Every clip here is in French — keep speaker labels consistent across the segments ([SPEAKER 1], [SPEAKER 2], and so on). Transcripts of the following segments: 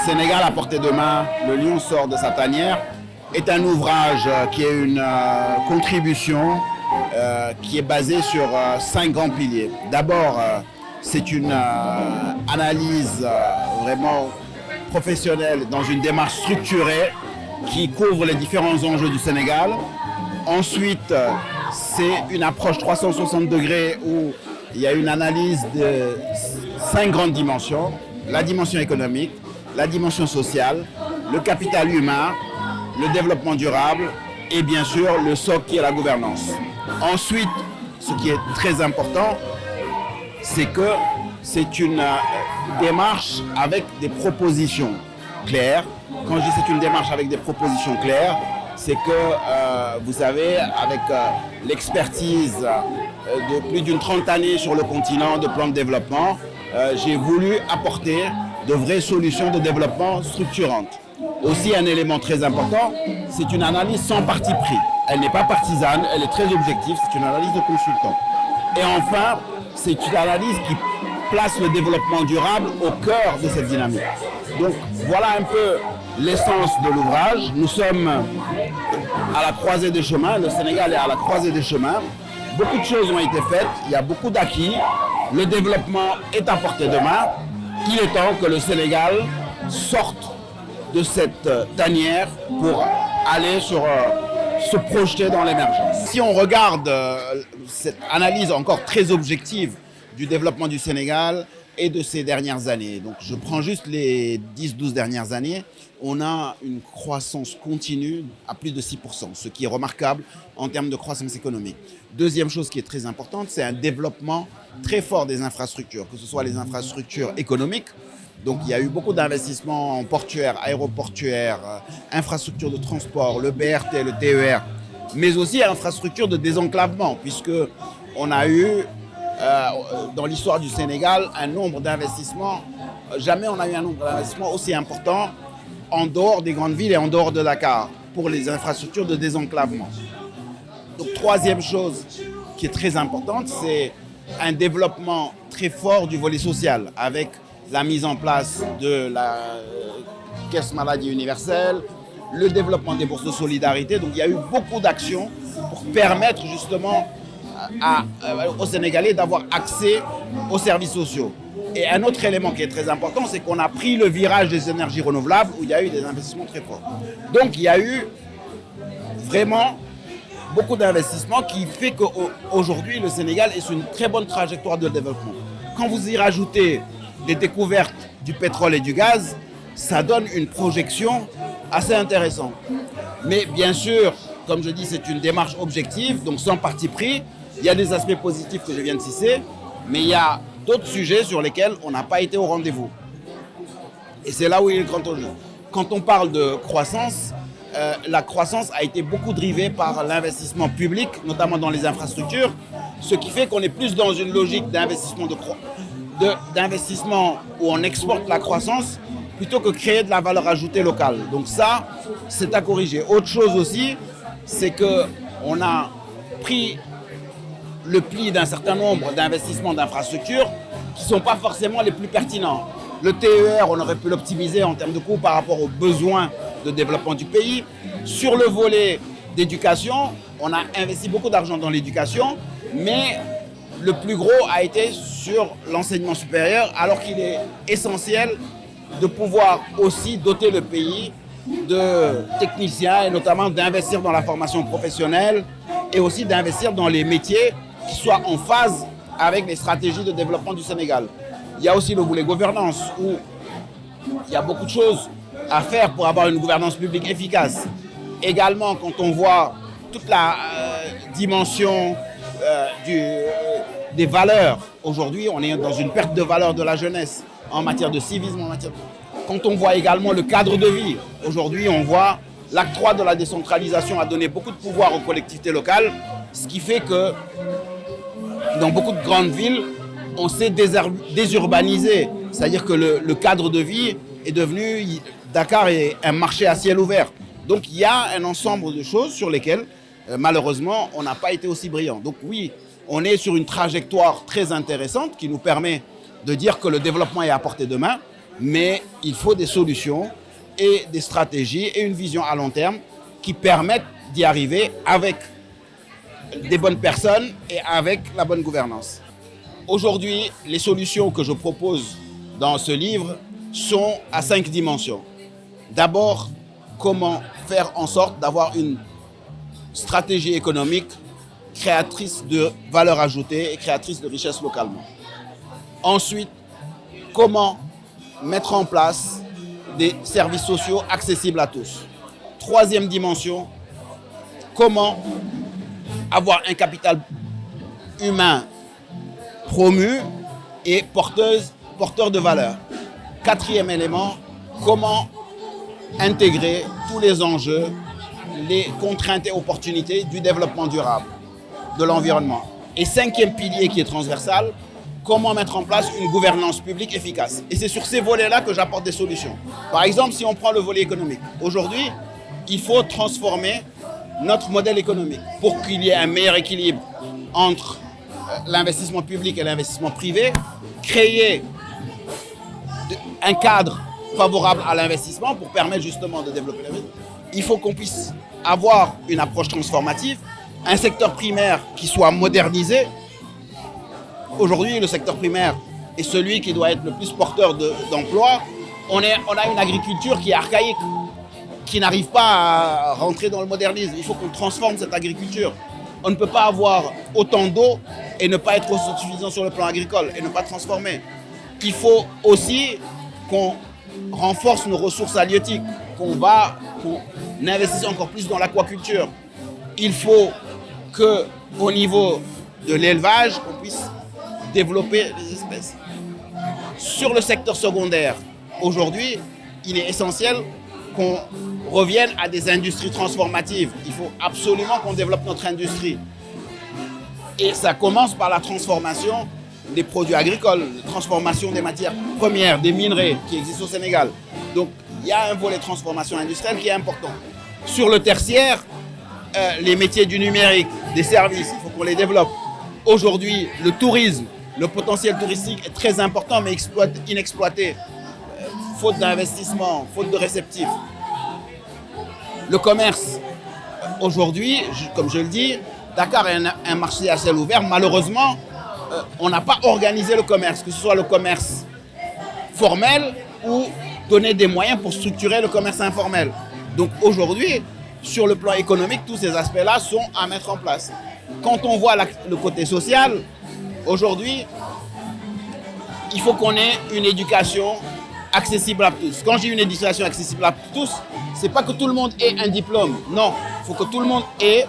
[SPEAKER 1] Sénégal à portée de main, le lion sort de sa tanière, est un ouvrage qui est une contribution qui est basée sur 5 grands piliers. D'abord, c'est une analyse vraiment professionnelle dans une démarche structurée qui couvre les différents enjeux du Sénégal. Ensuite, c'est une approche 360 degrés où il y a une analyse de 5 grandes dimensions. La dimension économique, la dimension sociale, le capital humain, le développement durable et bien sûr le socle qui est la gouvernance. Ensuite, ce qui est très important, c'est que c'est une démarche avec des propositions claires. Quand je dis c'est une démarche avec des propositions claires, c'est que vous savez, avec l'expertise de plus d'une 30 années sur le continent de plan de développement, j'ai voulu apporter de vraies solutions de développement structurantes. Aussi, un élément très important, c'est une analyse sans parti pris. Elle n'est pas partisane, elle est très objective, c'est une analyse de consultant. Et enfin, c'est une analyse qui place le développement durable au cœur de cette dynamique. Donc voilà un peu l'essence de l'ouvrage. Nous sommes à la croisée des chemins, le Sénégal est à la croisée des chemins. Beaucoup de choses ont été faites, il y a beaucoup d'acquis. Le développement est à portée de main. Il est temps que le Sénégal sorte de cette tanière pour aller se projeter dans l'émergence. Si on regarde cette analyse encore très objective du développement du Sénégal et de ces dernières années, donc je prends juste les 10-12 dernières années, on a une croissance continue à plus de 6%, ce qui est remarquable en termes de croissance économique. Deuxième chose qui est très importante, c'est un développement très fort des infrastructures, que ce soit les infrastructures économiques. Donc il y a eu beaucoup d'investissements en portuaire, aéroportuaire, infrastructures de transport, le BRT, le TER, mais aussi infrastructures de désenclavement, puisque on a eu dans l'histoire du Sénégal un nombre d'investissements, jamais on a eu un nombre d'investissements aussi important en dehors des grandes villes et en dehors de Dakar pour les infrastructures de désenclavement. Donc troisième chose qui est très importante, c'est un développement très fort du volet social avec la mise en place de la caisse maladie universelle, le développement des bourses de solidarité. Donc il y a eu beaucoup d'actions pour permettre justement aux Sénégalais d'avoir accès aux services sociaux. Et un autre élément qui est très important, c'est qu'on a pris le virage des énergies renouvelables où il y a eu des investissements très forts. Donc il y a eu vraiment beaucoup d'investissements qui fait qu'aujourd'hui le Sénégal est sur une très bonne trajectoire de développement. Quand vous y rajoutez les découvertes du pétrole et du gaz, ça donne une projection assez intéressante. Mais bien sûr, comme je dis, c'est une démarche objective, donc sans parti pris. Il y a des aspects positifs que je viens de citer, mais il y a d'autres sujets sur lesquels on n'a pas été au rendez-vous. Et c'est là où il est le grand enjeu. Quand on parle de croissance, la croissance a été beaucoup drivée par l'investissement public, notamment dans les infrastructures, ce qui fait qu'on est plus dans une logique d'investissement d'investissement où on exporte la croissance plutôt que créer de la valeur ajoutée locale. Donc ça, c'est à corriger. Autre chose aussi, c'est qu'on a pris le pli d'un certain nombre d'investissements d'infrastructures qui ne sont pas forcément les plus pertinents. Le TER, on aurait pu l'optimiser en termes de coûts par rapport aux besoins de développement du pays. Sur le volet d'éducation, on a investi beaucoup d'argent dans l'éducation, mais le plus gros a été sur l'enseignement supérieur, alors qu'il est essentiel de pouvoir aussi doter le pays de techniciens et notamment d'investir dans la formation professionnelle et aussi d'investir dans les métiers qui soient en phase avec les stratégies de développement du Sénégal. Il y a aussi le volet gouvernance où il y a beaucoup de choses à faire pour avoir une gouvernance publique efficace. Également, quand on voit toute la dimension des valeurs, aujourd'hui on est dans une perte de valeur de la jeunesse en matière de civisme, Quand on voit également le cadre de vie, aujourd'hui on voit l'acte 3 de la décentralisation a donné beaucoup de pouvoir aux collectivités locales, ce qui fait que dans beaucoup de grandes villes, on s'est désurbanisé. C'est-à-dire que le cadre de vie est devenu, Dakar est un marché à ciel ouvert. Donc il y a un ensemble de choses sur lesquelles, malheureusement, on n'a pas été aussi brillant. Donc oui, on est sur une trajectoire très intéressante qui nous permet de dire que le développement est à portée de main. mais il faut des solutions et des stratégies et une vision à long terme qui permettent d'y arriver avec des bonnes personnes et avec la bonne gouvernance. Aujourd'hui, les solutions que je propose dans ce livre sont à 5 dimensions. D'abord, comment faire en sorte d'avoir une stratégie économique créatrice de valeur ajoutée et créatrice de richesse localement. Ensuite, comment mettre en place des services sociaux accessibles à tous. Troisième dimension, comment avoir un capital humain promu et porteur de valeur. Quatrième élément, comment intégrer tous les enjeux, les contraintes et opportunités du développement durable, de l'environnement. Et cinquième pilier qui est transversal, comment mettre en place une gouvernance publique efficace. Et c'est sur ces volets-là que j'apporte des solutions. Par exemple, si on prend le volet économique, aujourd'hui, il faut transformer notre modèle économique pour qu'il y ait un meilleur équilibre entre l'investissement public et l'investissement privé, créer un cadre favorable à l'investissement pour permettre justement de développer l'investissement. Il faut qu'on puisse avoir une approche transformative, un secteur primaire qui soit modernisé. Aujourd'hui, le secteur primaire est celui qui doit être le plus porteur d'emplois. On a une agriculture qui est archaïque, qui n'arrive pas à rentrer dans le modernisme. Il faut qu'on transforme cette agriculture. On ne peut pas avoir autant d'eau et ne pas être autosuffisant sur le plan agricole et ne pas transformer. Il faut aussi qu'on renforce nos ressources halieutiques, qu'on investisse encore plus dans l'aquaculture. Il faut qu'au niveau de l'élevage, on puisse développer les espèces. Sur le secteur secondaire, aujourd'hui, il est essentiel qu'on revienne à des industries transformatives. Il faut absolument qu'on développe notre industrie. Et ça commence par la transformation des produits agricoles, la transformation des matières premières, des minerais qui existent au Sénégal. Donc, il y a un volet transformation industrielle qui est important. Sur le tertiaire, les métiers du numérique, des services, il faut qu'on les développe. Aujourd'hui, le tourisme, le potentiel touristique est très important, mais inexploité. Faute d'investissement, faute de réceptifs. Le commerce, aujourd'hui, comme je le dis, Dakar est un marché à ciel ouvert. Malheureusement, on n'a pas organisé le commerce, que ce soit le commerce formel ou donner des moyens pour structurer le commerce informel. Donc aujourd'hui, sur le plan économique, tous ces aspects-là sont à mettre en place. Quand on voit le côté social, aujourd'hui, il faut qu'on ait une éducation accessible à tous. Quand j'ai une éducation accessible à tous, c'est pas que tout le monde ait un diplôme. Non, il faut que tout le monde ait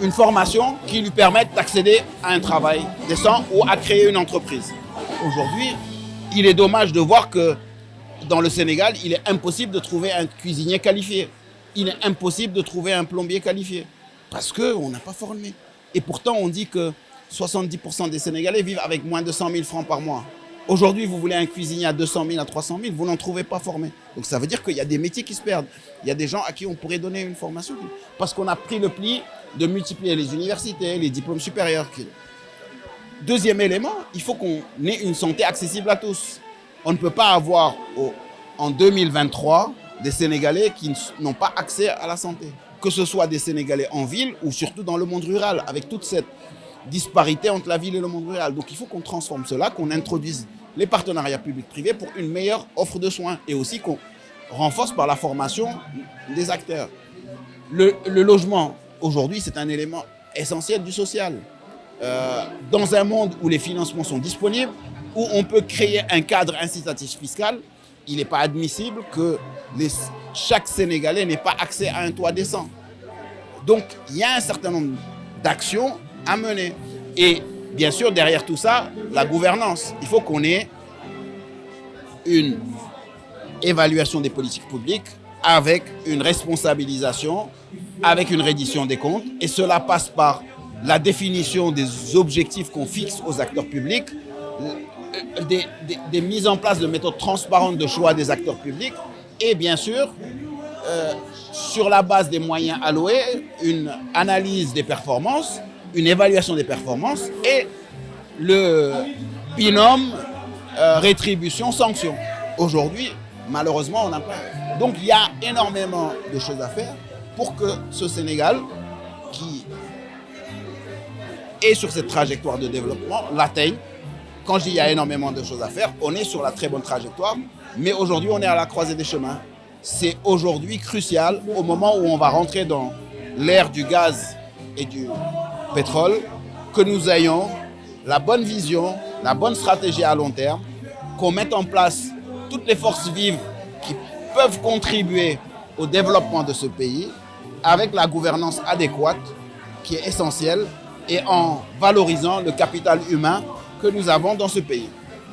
[SPEAKER 1] une formation qui lui permette d'accéder à un travail décent ou à créer une entreprise. Aujourd'hui, il est dommage de voir que dans le Sénégal, il est impossible de trouver un cuisinier qualifié. Il est impossible de trouver un plombier qualifié parce qu'on n'a pas formé. Et pourtant, on dit que 70% des Sénégalais vivent avec moins de 100 000 francs par mois. Aujourd'hui, vous voulez un cuisinier à 200 000, à 300 000, vous n'en trouvez pas formé. Donc ça veut dire qu'il y a des métiers qui se perdent. Il y a des gens à qui on pourrait donner une formation parce qu'on a pris le pli de multiplier les universités, les diplômes supérieurs. Deuxième élément, il faut qu'on ait une santé accessible à tous. On ne peut pas avoir en 2023 des Sénégalais qui n'ont pas accès à la santé. Que ce soit des Sénégalais en ville ou surtout dans le monde rural, avec toute cette disparité entre la ville et le monde rural. Donc il faut qu'on transforme cela, qu'on introduise les partenariats publics-privés pour une meilleure offre de soins et aussi qu'on renforce par la formation des acteurs. Le logement, aujourd'hui, c'est un élément essentiel du social. Dans un monde où les financements sont disponibles, où on peut créer un cadre incitatif fiscal, il n'est pas admissible que chaque Sénégalais n'ait pas accès à un toit décent. Donc, il y a un certain nombre d'actions à mener. Et bien sûr, derrière tout ça, la gouvernance. Il faut qu'on ait une évaluation des politiques publiques avec une responsabilisation, avec une reddition des comptes. Et cela passe par la définition des objectifs qu'on fixe aux acteurs publics, des mises en place de méthodes transparentes de choix des acteurs publics et bien sûr, sur la base des moyens alloués, une analyse des performances, une évaluation des performances et le binôme rétribution, sanction. Aujourd'hui, malheureusement, on n'a pas. Donc il y a énormément de choses à faire pour que ce Sénégal, qui est sur cette trajectoire de développement, l'atteigne. Quand je dis il y a énormément de choses à faire, on est sur la très bonne trajectoire, mais aujourd'hui on est à la croisée des chemins. C'est aujourd'hui crucial, au moment où on va rentrer dans l'ère du gaz et du pétrole, que nous ayons la bonne vision, la bonne stratégie à long terme, qu'on mette en place toutes les forces vives qui peuvent contribuer au développement de ce pays, avec la gouvernance adéquate qui est essentielle, et en valorisant le capital humain que nous avons dans ce pays.